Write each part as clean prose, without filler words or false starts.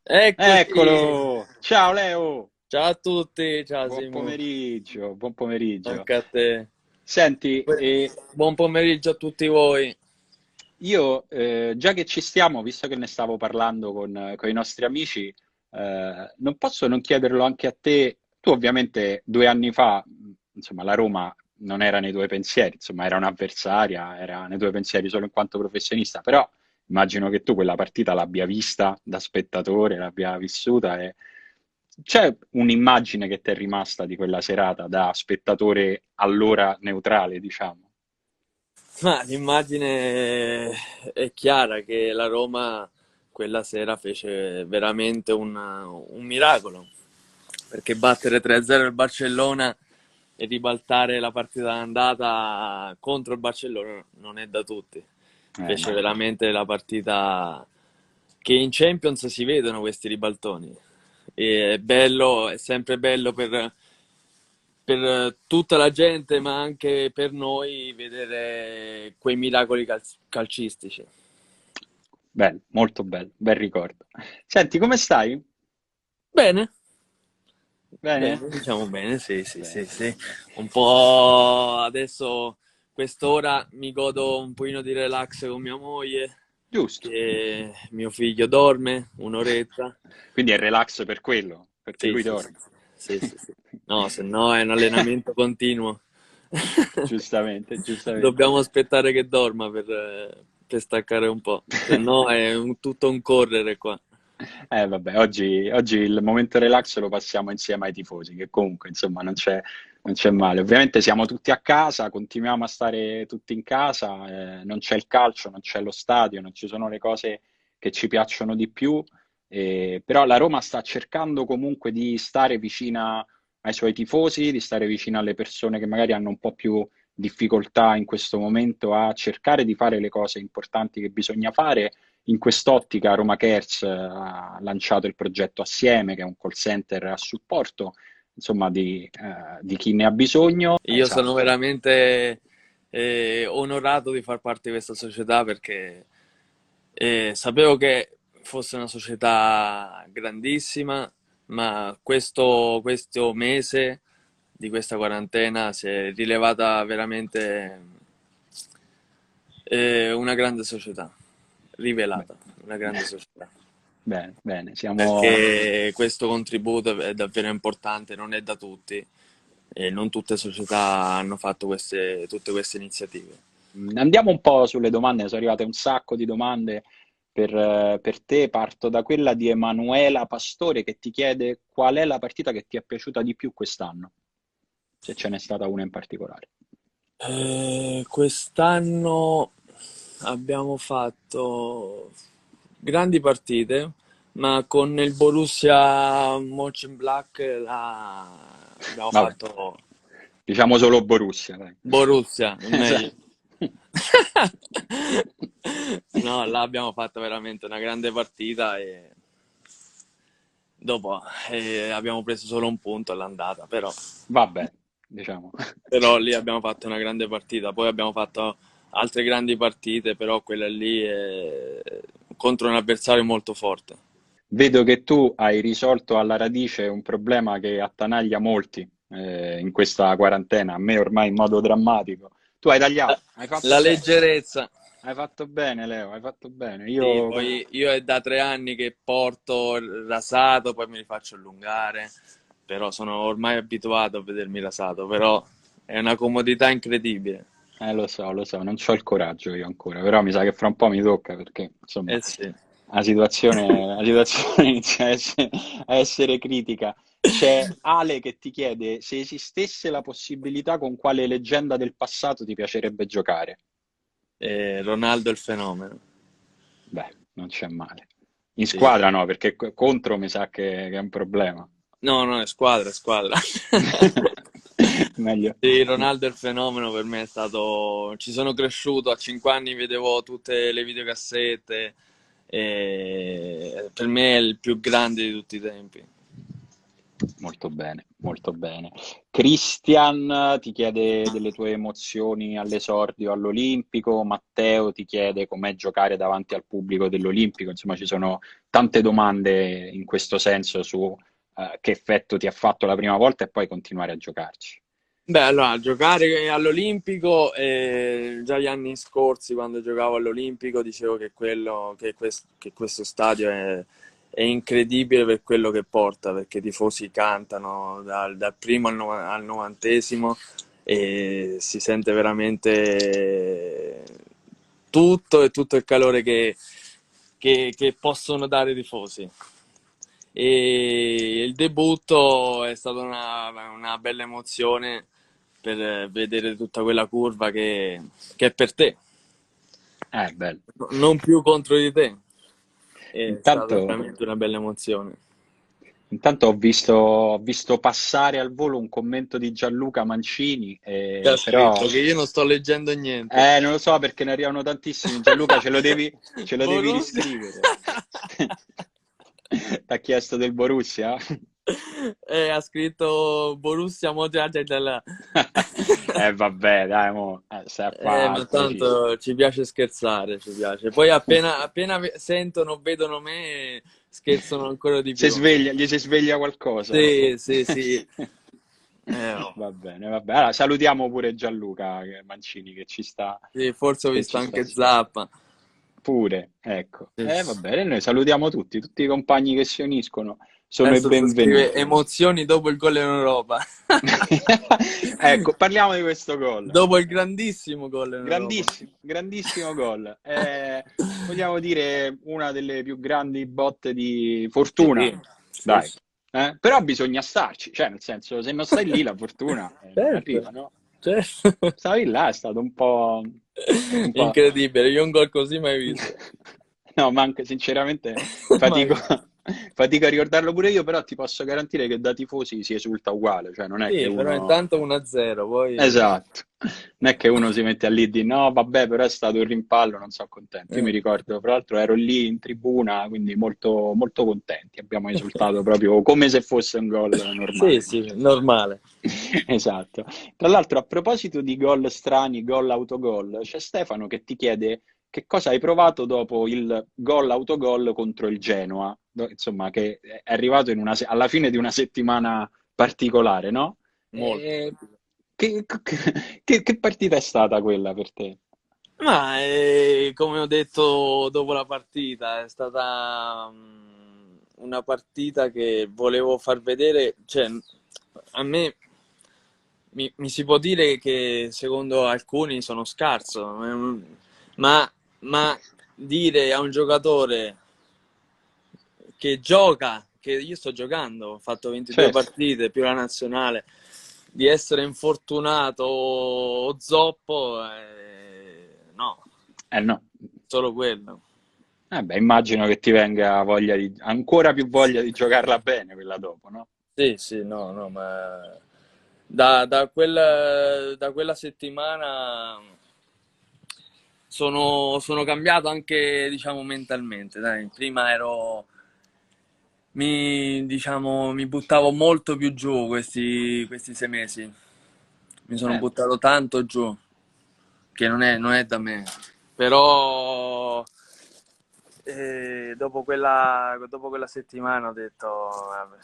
Eccoci! Eccolo! Ciao Leo! Ciao a tutti, ciao Buon Simo, pomeriggio, buon pomeriggio. anche a te. Senti, Buon pomeriggio a tutti voi. io già che ci stiamo, visto che ne stavo parlando con i nostri amici, non posso non chiederlo anche a te. Tu ovviamente 2 anni fa, insomma, la Roma non era nei tuoi pensieri, insomma, era un'avversaria, era nei tuoi pensieri solo in quanto professionista, però immagino che tu quella partita l'abbia vista da spettatore, l'abbia vissuta e c'è un'immagine che ti è rimasta di quella serata da spettatore allora neutrale, diciamo. Ma l'immagine è chiara che la Roma quella sera fece veramente un miracolo, perché battere 3-0 il Barcellona e ribaltare la partita d'andata contro il Barcellona non è da tutti. Fece No. veramente la partita che in Champions si vedono questi ribaltoni. E è bello, è sempre bello per tutta la gente, ma anche per noi, vedere quei miracoli calcistici. Bello, molto bello, bel ricordo. Senti, come stai? Bene, Bene? bene, diciamo bene, sì, sì, sì, Bene, sì. bene. Un po' adesso, quest'ora, mi godo un pochino di relax con mia moglie, Giusto. che mio figlio dorme un'oretta. Quindi è relax per quello, perché Sì, lui sì, sì, dorme. sì, sì, sì. No, se no è un allenamento continuo. Giustamente, giustamente. Dobbiamo aspettare che dorma per staccare un po', se no è tutto un correre qua. Vabbè, oggi il momento relax lo passiamo insieme ai tifosi, che comunque, insomma, non c'è male. Ovviamente siamo tutti a casa, continuiamo a stare tutti in casa, non c'è il calcio, non c'è lo stadio, non ci sono le cose che ci piacciono di più, però la Roma sta cercando comunque di stare vicina ai suoi tifosi, di stare vicino alle persone che magari hanno un po' più difficoltà in questo momento a cercare di fare le cose importanti che bisogna fare. In quest'ottica Roma Cares ha lanciato il progetto Assieme, che è un call center a supporto, insomma, di chi ne ha bisogno. Io sono Esatto. veramente onorato di far parte di questa società perché sapevo che fosse una società grandissima, ma questo mese di questa quarantena si è rilevata veramente una grande società, Beh, rivelata, una grande società. bene, bene, siamo. Perché questo contributo è davvero importante, non è da tutti e non tutte le società hanno fatto tutte queste iniziative. Andiamo un po' sulle domande, sono arrivate un sacco di domande per te. Parto da quella di Emanuela Pastore che ti chiede qual è la partita che ti è piaciuta di più quest'anno, se ce n'è stata una in particolare. Quest'anno abbiamo fatto grandi partite, ma con il Borussia Mönchengladbach abbiamo Vabbè, fatto diciamo solo Borussia, dai. Borussia, è meglio. Esatto. No, là abbiamo fatto veramente una grande partita e dopo abbiamo preso solo un punto all'andata, Vabbè, diciamo. però lì abbiamo fatto una grande partita. Poi abbiamo fatto altre grandi partite, però quella lì è contro un avversario molto forte. Vedo che tu hai risolto alla radice un problema che attanaglia molti in questa quarantena, a me ormai in modo drammatico. Tu hai La, tagliato, hai fatto la bene. leggerezza. Hai fatto bene, Leo, hai fatto bene. Sì, Io. poi io è da 3 anni che porto rasato, poi me li faccio allungare, però sono ormai abituato a vedermi rasato, però è una comodità incredibile. Lo so, non c'ho il coraggio io ancora, però mi sa che fra un po' mi tocca perché, insomma, Eh sì. la situazione inizia a essere critica. C'è Ale che ti chiede se esistesse la possibilità con quale leggenda del passato ti piacerebbe giocare. Ronaldo è il fenomeno. Beh, non c'è male. In Sì. squadra no, perché contro mi sa che è un problema. No, no, è squadra, è squadra. Meglio. Sì, Ronaldo è il fenomeno per me è stato. Ci sono cresciuto, a 5 anni vedevo tutte le videocassette e per me è il più grande di tutti i tempi. Molto bene, molto bene. Christian ti chiede delle tue emozioni all'esordio all'Olimpico, Matteo ti chiede com'è giocare davanti al pubblico dell'Olimpico, insomma ci sono tante domande in questo senso su che effetto ti ha fatto la prima volta e poi continuare a giocarci. Beh, allora, giocare all'Olimpico, già gli anni scorsi quando giocavo all'Olimpico dicevo che questo stadio è incredibile per quello che porta, perché i tifosi cantano dal primo al 90° e si sente veramente tutto e tutto il calore che possono dare i tifosi. E il debutto è stata una bella emozione per vedere tutta quella curva che è per te, Bello. non più contro di te. È stata Intanto, veramente una bella emozione. intanto ho visto passare al volo un commento di Gianluca Mancini, Che ha scritto però che io non sto leggendo niente. non lo so perché ne arrivano tantissimi. Gianluca, ce lo devi Borussia. riscrivere. T'ha chiesto del Borussia? Ha scritto Borussia Mönchengladbach. Vabbè, dai, stai a fa Ma il preciso. tanto ci piace scherzare, ci piace. Poi appena sentono, vedono me, scherzano ancora di più. Gli si sveglia qualcosa. Sì, sì, sì. Oh. Va bene, va bene. Allora, salutiamo pure Gianluca Mancini Sì, forse ho che visto ci sta anche seguendo. Zappa. Pure, ecco. Va Sì. bene, noi salutiamo tutti i compagni che si uniscono, sono i Adesso sto scrivendo benvenuti. emozioni dopo il gol in Europa. Ecco, parliamo di questo gol. Dopo il grandissimo gol in Europa. Grandissimo, grandissimo gol. Vogliamo dire una delle più grandi botte di fortuna, Sì, sì, dai. sì. Però bisogna starci, cioè nel senso, se non stai lì la fortuna non Certo, arriva, no? certo. Stavi là, è stato un po'. Incredibile, io un gol così mai visto. No, ma anche sinceramente Mai fatico, visto. fatico a ricordarlo pure io, però ti posso garantire che da tifosi si esulta uguale, cioè non è che Sì, però uno. intanto 1-0, poi. Esatto, non è che uno si mette a lì di no, vabbè, però è stato un rimpallo, non sono contento. Io mi Mm. ricordo, fra l'altro ero lì in tribuna, quindi molto, molto contenti. Abbiamo esultato proprio come se fosse un gol Sì, normale. sì, normale. Esatto. Tra l'altro, a proposito di gol strani, gol autogol, c'è Stefano che ti chiede che cosa hai provato dopo il gol autogol contro il Genoa, insomma, che è arrivato alla fine di una settimana particolare, no? Molto. Che partita è stata quella per te? Ma come ho detto dopo la partita, è stata una partita che volevo far vedere, cioè a me mi si può dire che secondo alcuni sono scarso, ma dire a un giocatore che gioca, che io sto giocando, ho fatto 22 Certo, partite più la nazionale, di essere infortunato o zoppo, no, no. solo quello. Beh, immagino che ti venga ancora più voglia di giocarla bene quella dopo, no? Sì, sì, no, no, ma da quella settimana sono cambiato anche, diciamo, mentalmente. Dai. Prima diciamo, mi buttavo molto più giù questi 6 mesi. Mi sono Eh, buttato tanto giù, che non è da me. Però dopo quella settimana ho detto, vabbè,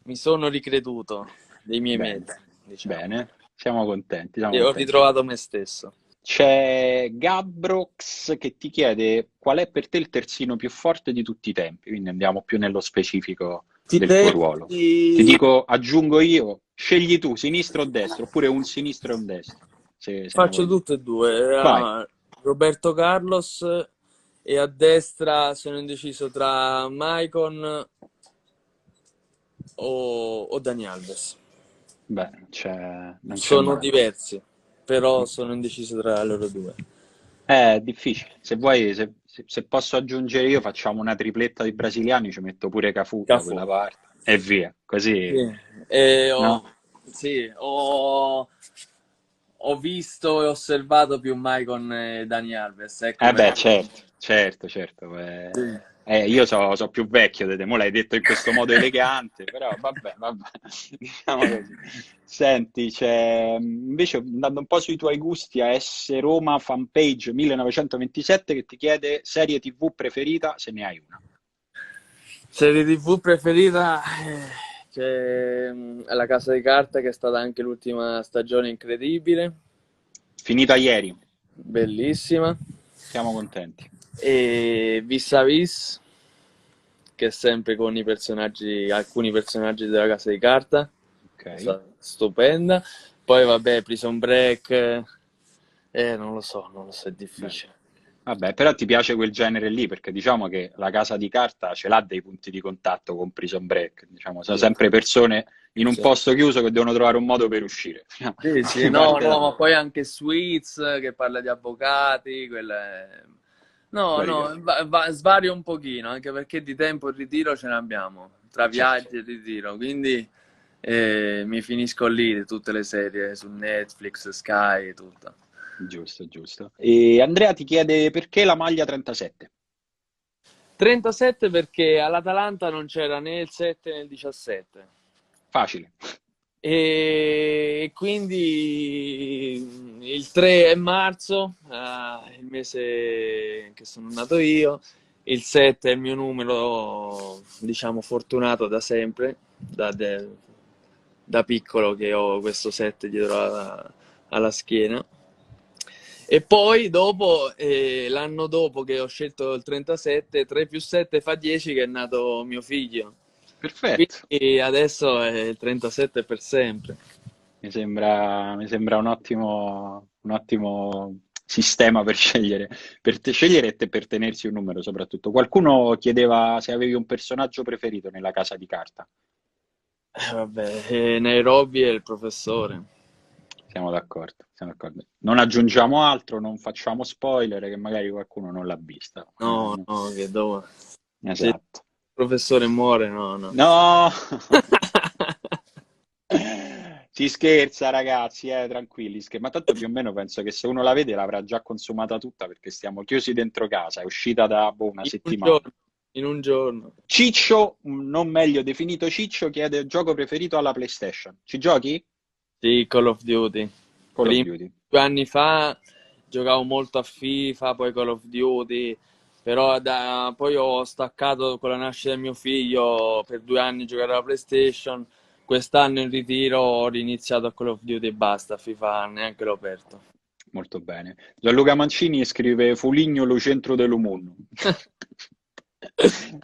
mi sono ricreduto dei miei Bene, mezzi, diciamo, bene, siamo contenti, siamo e ho contenti. ritrovato me stesso. C'è Gabrox che ti chiede qual è per te il terzino più forte di tutti i tempi, quindi andiamo più nello specifico del tuo ruolo. Ti Ti dico, aggiungo io, scegli tu, sinistro o destro, oppure un sinistro e un destro, se ne faccio vuoi due. tutte e due. Vai. Era Roberto Carlos e a destra sono indeciso tra Maicon o Dani Alves. Beh, non c'è Sono male. diversi, però sono indeciso tra loro due. È difficile. Se vuoi, se posso aggiungere io, facciamo una tripletta di brasiliani, ci metto pure Cafu da Cafu. quella parte e via. Così, Sì. E no? sì, ho visto e osservato più Maicon e Dani Alves, ecco Eh beh, perché. certo, certo, certo. Sì. Io so più vecchio di te, mo l'hai detto in questo modo elegante, però vabbè, diciamo così. Senti, invece andando un po' sui tuoi gusti, a S Roma Fanpage 1927 che ti chiede serie TV preferita, se ne hai una. Serie TV preferita? C'è La Casa di Carta, che è stata anche l'ultima stagione incredibile, Finita ieri, bellissima. siamo contenti. E Vis a Vis, che è sempre con i personaggi, alcuni personaggi della Casa di Carta, Ok. stupenda. Poi vabbè, Prison Break, non lo so, è Beh, difficile. vabbè, però ti piace quel genere lì, perché diciamo che la casa di carta ce l'ha dei punti di contatto con Prison Break, diciamo, sono Sì, sempre persone in un sì. posto chiuso che devono trovare un modo per uscire. Sì, sì, Si no, parte no, da ma poi anche Suits, che parla di avvocati, quella è... No, vari no, tempi. svario un pochino, anche perché di tempo il ritiro ce n'abbiamo, tra Certo, viaggi e ritiro, quindi mi finisco lì tutte le serie su Netflix, Sky, tutto. giusto, giusto. E Andrea ti chiede perché la maglia 37? 37 perché all'Atalanta non c'era né il 7 né il 17. Facile. E quindi il 3 è marzo, il mese che sono nato io, il 7 è il mio numero, diciamo, fortunato da sempre, da piccolo che ho questo 7 dietro alla schiena. E poi dopo, l'anno dopo che ho scelto il 37, 3 più 7 fa 10, che è nato mio figlio. Perfetto. Quindi adesso è il 37 per sempre. Mi sembra un ottimo sistema per scegliere, scegliere e per tenersi un numero soprattutto. Qualcuno chiedeva se avevi un personaggio preferito nella casa di carta. Vabbè, Nairobi è il professore. Siamo d'accordo, siamo d'accordo. Non aggiungiamo altro, non facciamo spoiler che magari qualcuno non l'ha vista. No, no, che dove? Se il Esatto. professore muore, no, no. No! Si scherza, ragazzi, tranquilli. Ma tanto più o meno penso che se uno la vede l'avrà già consumata tutta perché stiamo chiusi dentro casa. È uscita da una In un settimana. giorno, in un giorno. Ciccio, non meglio definito Ciccio, chiede il gioco preferito alla PlayStation. Ci giochi? Sì, Call of Duty. Call of Prima, Duty. 2 anni fa, giocavo molto a FIFA, poi Call of Duty, però poi ho staccato con la nascita del mio figlio per 2 anni a giocare alla PlayStation. Quest'anno in ritiro ho riniziato a Call of Duty e basta, FIFA neanche l'ho aperto. Molto bene. Gianluca Mancini scrive Fulignolo centro dell'Umunno. E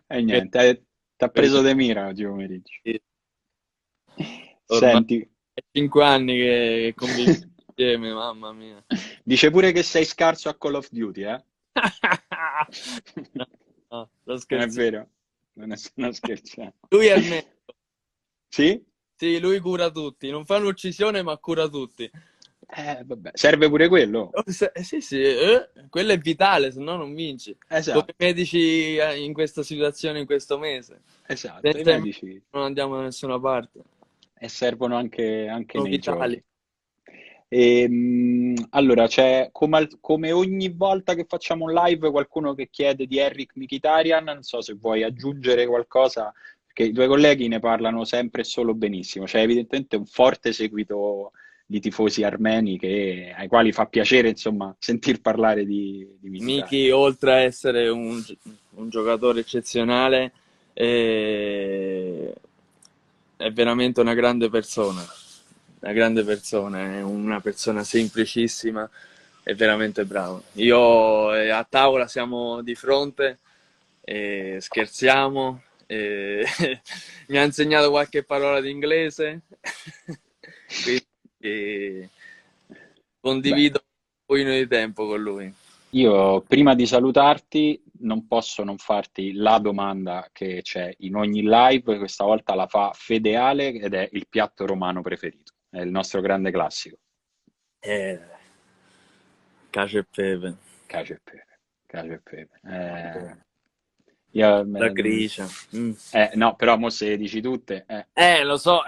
Che- niente, ti ha preso de mira oggi pomeriggio. Ormai Senti, è 5 anni che conviviamo insieme, mamma mia. dice pure che sei scarso a Call of Duty, eh? No, no, sto Non è scherzando. vero? Non scherziamo. Lui è il meglio. Sì? Sì, lui cura tutti. Non fa un'uccisione, ma cura tutti. Vabbè, serve pure quello. Sì, sì, quello è vitale, se no non vinci. Come i Esatto, medici in questa situazione, in questo mese. esatto, i Senza i medici medici non andiamo da nessuna parte. e servono anche Sono nei vitali. giochi. Allora, c'è come ogni volta che facciamo un live qualcuno che chiede di Eric Mkhitaryan, non so se vuoi aggiungere qualcosa, perché i tuoi colleghi ne parlano sempre e solo benissimo, c'è evidentemente un forte seguito di tifosi armeni ai quali fa piacere, insomma, sentir parlare di Mkhitaryan. Miki, oltre a essere un giocatore eccezionale, è, è veramente una grande persona, è una persona semplicissima e veramente bravo. Io a tavola siamo di fronte e scherziamo, e mi ha insegnato qualche parola di inglese, quindi condivido Bene. un pochino di tempo con lui. Io prima di salutarti non posso non farti la domanda che c'è in ogni live, questa volta la fa Fedeale ed è il piatto romano preferito, è il nostro grande classico, Eh, cacio e pepe, cacio e pepe, cacio e pepe. la gricia. Mm. No, però mo se le dici tutte, Lo so,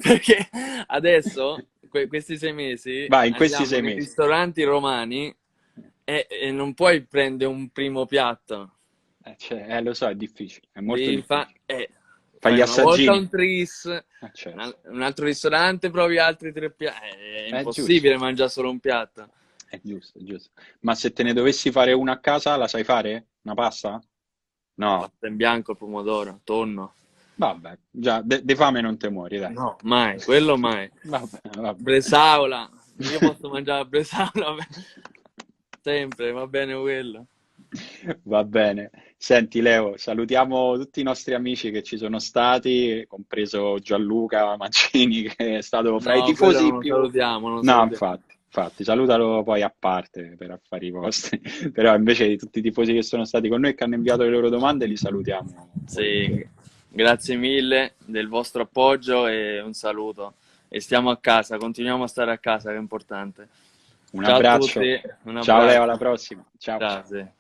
perché adesso, questi 6 mesi, vai, in questi andiamo sei nei mesi. ristoranti romani e non puoi prendere un primo piatto. Lo so, è difficile, è molto Devi fa- difficile. eh, Fai Fai gli una volta assaggini. un tris, Certo. un altro ristorante, provi altri tre piatti. È È giusto, impossibile mangiare solo un piatto. è giusto, è giusto. Ma se te ne dovessi fare una a casa, la sai fare? Una pasta? No. Pasta in bianco, il pomodoro, tonno. Vabbè, già, de fame non te muori, dai. No, mai, quello mai. Vabbè, vabbè. Bresaola, io posso mangiare la bresaola sempre, va bene quello. Va bene. Senti, Leo, salutiamo tutti i nostri amici che ci sono stati, compreso Gianluca Mancini, che è stato fra i No, quello tifosi non lo più... salutiamo, non lo No, salutiamo. infatti, salutalo poi a parte per affari vostri. Però invece di tutti i tifosi che sono stati con noi e che hanno inviato le loro domande, li salutiamo Sì, volentieri. grazie mille del vostro appoggio e un saluto. E stiamo a casa, continuiamo a stare a casa, che è importante. Un Ciao a abbraccio. tutti, un Ciao Leo, alla abbraccio. prossima. Ciao. Grazie.